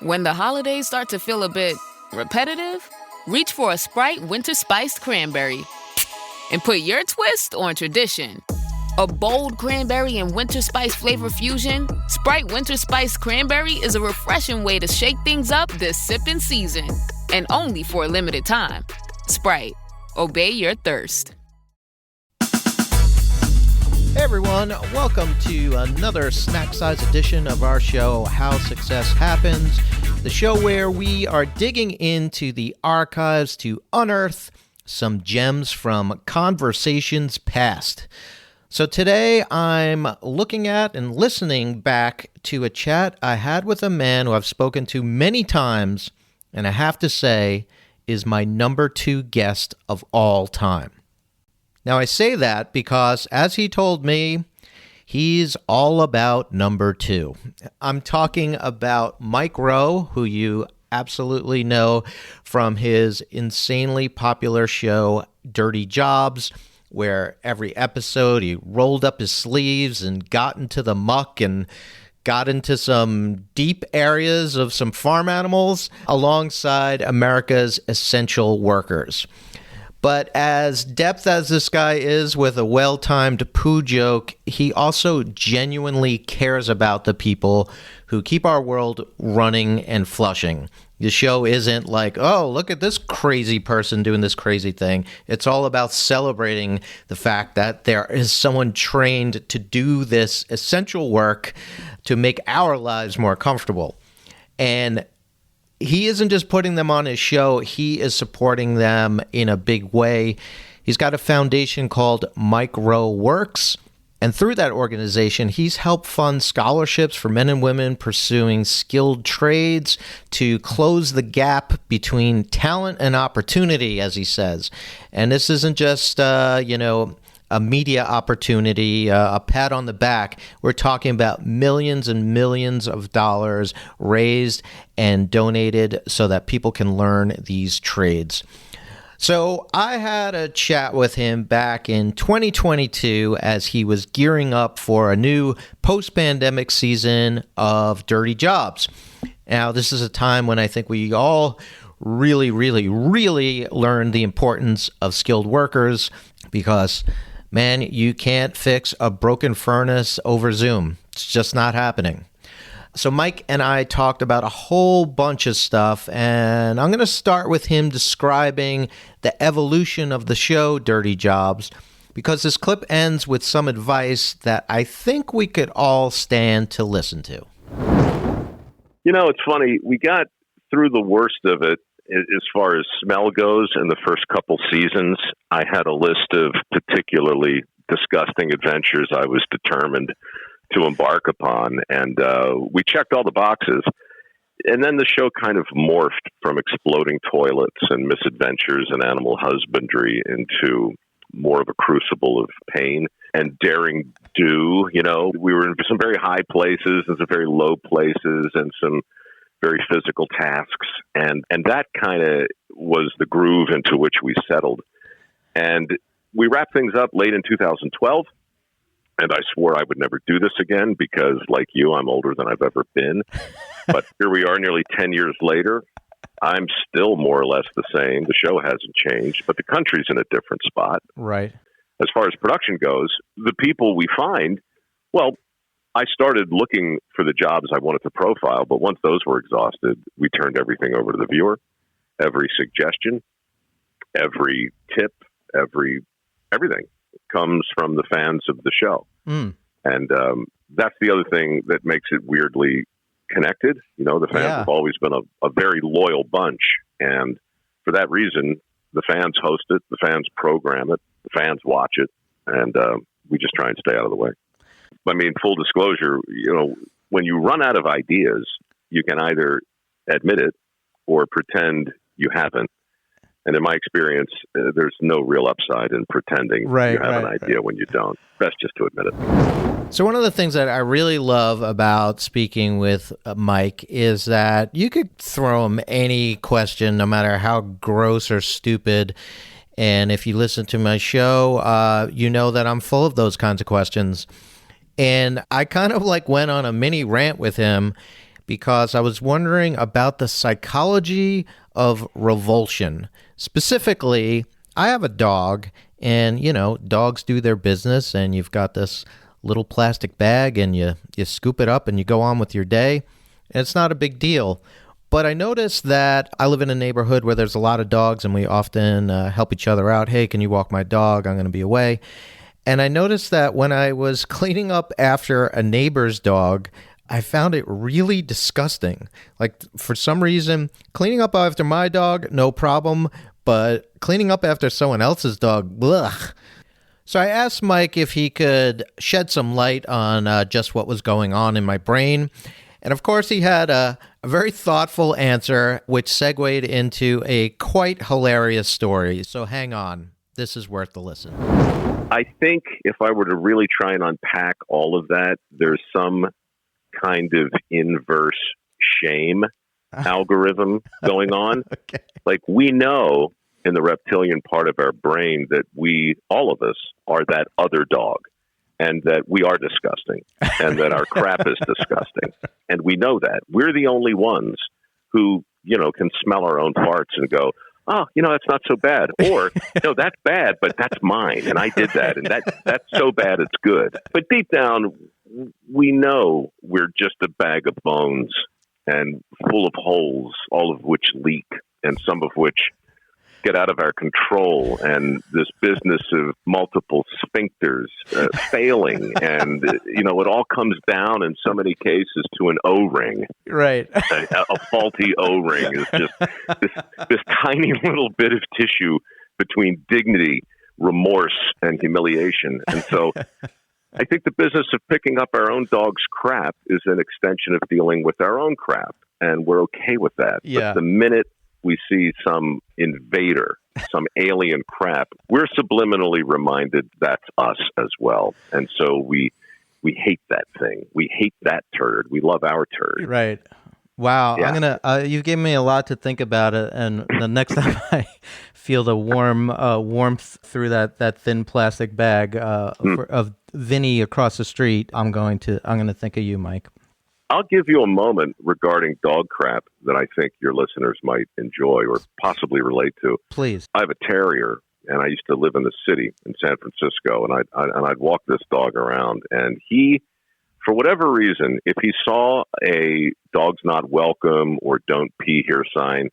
When the holidays start to feel a bit repetitive, reach for a Sprite Winter Spiced Cranberry and put your twist on tradition. A bold cranberry and winter spice flavor fusion, Sprite Winter Spiced Cranberry is a refreshing way to shake things up this sipping season. And only for a limited time. Sprite. Obey your thirst. Hey everyone, welcome to another snack-sized edition of our show, How Success Happens, the show where we are digging into the archives to unearth some gems from conversations past. So today I'm looking at and listening back to a chat I had with a man who I've spoken to many times, and I have to say is my number 2 guest of all time. Now, I say that because, as he told me, he's all about number 2. I'm talking about Mike Rowe, who you absolutely know from his insanely popular show, Dirty Jobs, where every episode he rolled up his sleeves and got into the muck and got into some deep areas of some farm animals alongside America's essential workers. But as depth as this guy is with a well-timed poo joke, he also genuinely cares about the people who keep our world running and flushing. The show isn't like, oh, look at this crazy person doing this crazy thing. It's all about celebrating the fact that there is someone trained to do this essential work to make our lives more comfortable. And he isn't just putting them on his show, he is supporting them in a big way. He's got a foundation called Mike Rowe Works, and through that organization, he's helped fund scholarships for men and women pursuing skilled trades to close the gap between talent and opportunity, as he says. And this isn't just, a media opportunity, a pat on the back. We're talking about millions and millions of dollars raised and donated so that people can learn these trades. So I had a chat with him back in 2022 as he was gearing up for a new post-pandemic season of Dirty Jobs. Now, this is a time when I think we all really learned the importance of skilled workers because, man, you can't fix a broken furnace over Zoom. It's just not happening. So Mike and I talked about a whole bunch of stuff, and I'm going to start with him describing the evolution of the show Dirty Jobs, because this clip ends with some advice that I think we could all stand to listen to. You know, it's funny. We got through the worst of it as far as smell goes in the first couple seasons. I had a list of particularly disgusting adventures I was determined to embark upon, and we checked all the boxes. And then the show kind of morphed from exploding toilets and misadventures and animal husbandry into more of a crucible of pain and daring do. You know, we were in some very high places and some very low places and some very physical tasks. And that kind of was the groove into which we settled. And we wrapped things up late in 2012. And I swore I would never do this again because, like you, I'm older than I've ever been. But here we are nearly 10 years later. I'm still more or less the same. The show hasn't changed, but the country's in a different spot. Right. As far as production goes, the people we find, well, I started looking for the jobs I wanted to profile, but once those were exhausted, we turned everything over to the viewer. Every suggestion, every tip, everything comes from the fans of the show. And that's the other thing that makes it weirdly connected. You know, the fans have always been a very loyal bunch. And for that reason, the fans host it, the fans program it, the fans watch it, and we just try and stay out of the way. I mean, full disclosure, you know, when you run out of ideas, you can either admit it or pretend you haven't. And in my experience, there's no real upside in pretending you have an idea when you don't. Best just to admit it. So one of the things that I really love about speaking with Mike is that you could throw him any question, no matter how gross or stupid. And if you listen to my show, you know that I'm full of those kinds of questions. And I kind of like went on a mini rant with him, because I was wondering about the psychology of revulsion. Specifically, I have a dog, and, dogs do their business, and you've got this little plastic bag, and you scoop it up, and you go on with your day, and it's not a big deal. But I noticed that I live in a neighborhood where there's a lot of dogs, and we often help each other out. Hey, can you walk my dog? I'm going to be away. And I noticed that when I was cleaning up after a neighbor's dog, I found it really disgusting. Like, for some reason, cleaning up after my dog, no problem, but cleaning up after someone else's dog, blech. So I asked Mike if he could shed some light on just what was going on in my brain. And of course, he had a very thoughtful answer, which segued into a quite hilarious story. So hang on. This is worth the listen. I think if I were to really try and unpack all of that, there's some kind of inverse shame algorithm going on. Okay. Like, we know in the reptilian part of our brain that all of us, are that other dog, and that we are disgusting, and that our crap is disgusting. And we know that. We're the only ones who, can smell our own farts and go, oh, that's not so bad. Or, no, that's bad, but that's mine, and I did that, and that's so bad it's good. But deep down, we know we're just a bag of bones and full of holes, all of which leak, and some of which get out of our control, and this business of multiple sphincters failing, and it all comes down in so many cases to an O-ring. Right. A faulty O-ring is just this tiny little bit of tissue between dignity, remorse, and humiliation. And so I think the business of picking up our own dog's crap is an extension of dealing with our own crap, and we're okay with that. Yeah. But the minute we see some invader, some alien crap, we're subliminally reminded that's us as well. And so we hate that thing. We hate that turd. We love our turd. Right. Wow. Yeah. I'm going to, you gave me a lot to think about it. And the next time I feel the warmth through that thin plastic bag of Vinny across the street, I'm going to think of you, Mike. I'll give you a moment regarding dog crap that I think your listeners might enjoy or possibly relate to. Please. I have a terrier, and I used to live in the city in San Francisco, and I'd walk this dog around, and he, for whatever reason, if he saw a dog's not welcome or don't pee here sign,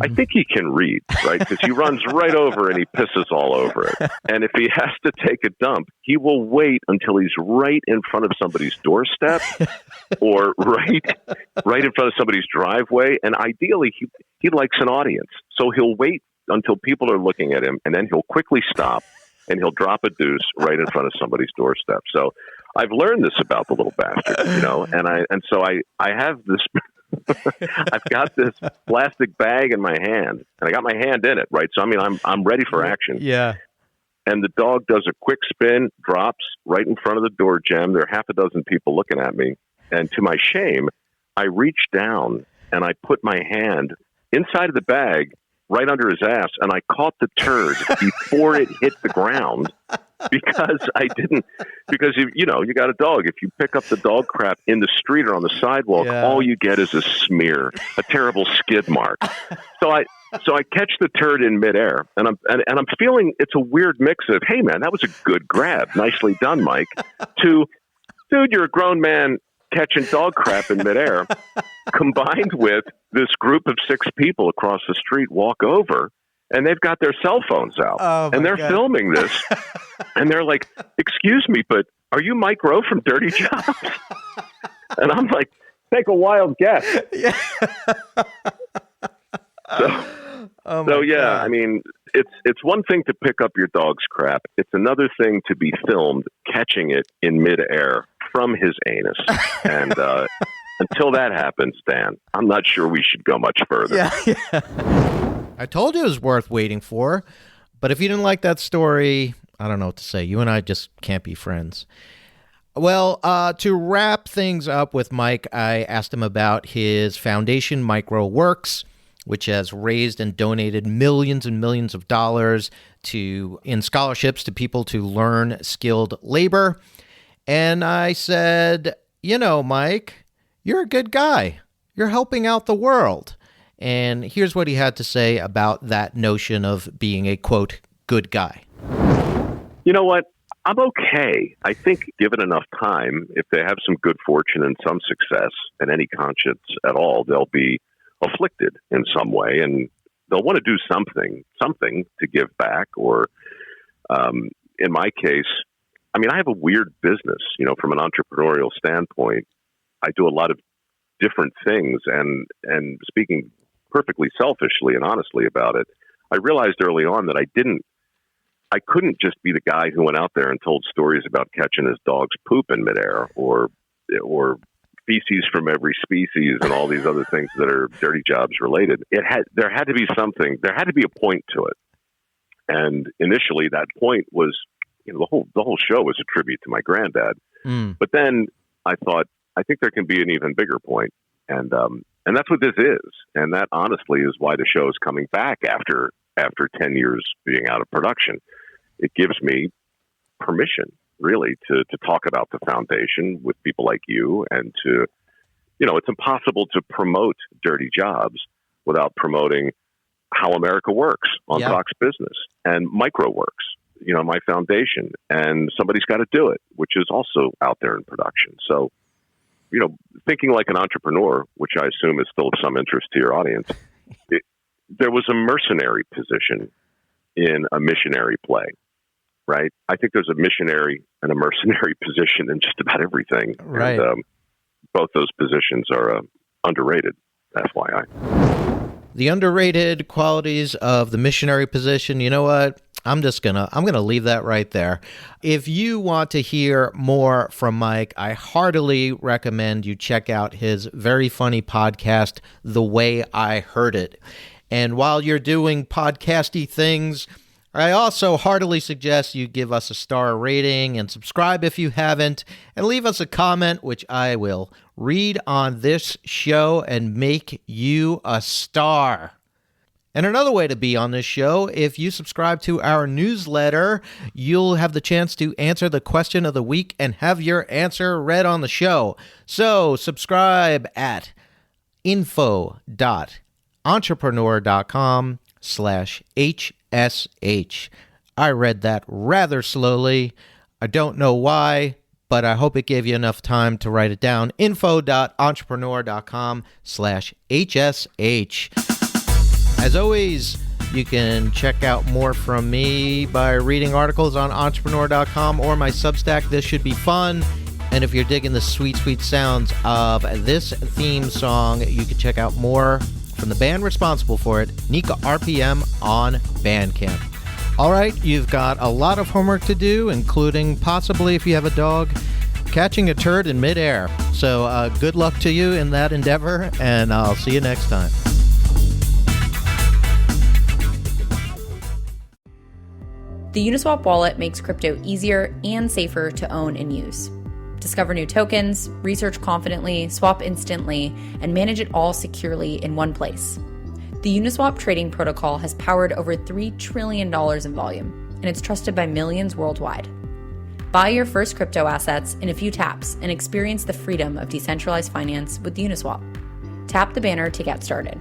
I think he can read, right? Because he runs right over and he pisses all over it. And if he has to take a dump, he will wait until he's right in front of somebody's doorstep or right in front of somebody's driveway. And ideally, he likes an audience. So he'll wait until people are looking at him, and then he'll quickly stop and he'll drop a deuce right in front of somebody's doorstep. So I've learned this about the little bastard, and so I have this... I've got this plastic bag in my hand, and I got my hand in it, right? So, I'm ready for action. Yeah. And the dog does a quick spin, drops right in front of the door jam. There are half a dozen people looking at me. And to my shame, I reach down and I put my hand inside of the bag right under his ass, and I caught the turd before it hit the ground. Because you got a dog. If you pick up the dog crap in the street or on the sidewalk, all you get is a smear, a terrible skid mark. So I catch the turd in midair, and I'm feeling it's a weird mix of, hey man, that was a good grab, nicely done, Mike, to, dude, you're a grown man catching dog crap in midair, combined with this group of 6 people across the street walk over. And they've got their cell phones out, and they're filming this. And they're like, excuse me, but are you Mike Rowe from Dirty Jobs? And I'm like, take a wild guess. Yeah. God. It's one thing to pick up your dog's crap. It's another thing to be filmed catching it in midair from his anus. And until that happens, Dan, I'm not sure we should go much further. Yeah. I told you it was worth waiting for, but if you didn't like that story, I don't know what to say. You and I just can't be friends. Well, to wrap things up with Mike, I asked him about his foundation, Mike Rowe Works, which has raised and donated millions and millions of dollars in scholarships to people to learn skilled labor. And I said, Mike, you're a good guy. you're helping out the world. And here's what he had to say about that notion of being a, quote, good guy. You know what? I'm okay. I think given enough time, if they have some good fortune and some success and any conscience at all, they'll be afflicted in some way, and they'll want to do something to give back. Or in my case, I mean, I have a weird business, from an entrepreneurial standpoint. I do a lot of different things, and speaking perfectly selfishly and honestly about it, I realized early on that I couldn't just be the guy who went out there and told stories about catching his dog's poop in midair or feces from every species and all these other things that are dirty jobs related. There had to be something. There had to be a point to it. And initially, that point was, the whole show was a tribute to my granddad. But then I thought, I think there can be an even bigger point, and that's what this is. And that honestly is why the show is coming back after 10 years being out of production. It gives me permission, really, to talk about the foundation with people like you, and to, it's impossible to promote dirty jobs without promoting how America works on Fox Business and Mike Rowe works, my foundation, and somebody's got to do it, which is also out there in production. So, thinking like an entrepreneur, which I assume is still of some interest to your audience, there was a mercenary position in a missionary play, right? I think there's a missionary and a mercenary position in just about everything. Right. And, both those positions are underrated, FYI. The underrated qualities of the missionary position, you know what? I'm gonna leave that right there. If you want to hear more from Mike, I heartily recommend you check out his very funny podcast, The Way I Heard It. And while you're doing podcasty things, I also heartily suggest you give us a star rating and subscribe if you haven't, and leave us a comment, which I will read on this show and make you a star. And another way to be on this show, if you subscribe to our newsletter, you'll have the chance to answer the question of the week and have your answer read on the show. So subscribe at info.entrepreneur.com/HSH. I read that rather slowly. I don't know why, but I hope it gave you enough time to write it down. info.entrepreneur.com/HSH. As always, you can check out more from me by reading articles on entrepreneur.com or my Substack, This Should Be Fun. And if you're digging the sweet, sweet sounds of this theme song, you can check out more from the band responsible for it, Nika RPM, on Bandcamp. All right, you've got a lot of homework to do, including possibly, if you have a dog, catching a turd in midair. So good luck to you in that endeavor, and I'll see you next time. The Uniswap wallet makes crypto easier and safer to own and use. Discover new tokens, research confidently, swap instantly, and manage it all securely in one place. The Uniswap trading protocol has powered over $3 trillion in volume, and it's trusted by millions worldwide. Buy your first crypto assets in a few taps and experience the freedom of decentralized finance with Uniswap. Tap the banner to get started.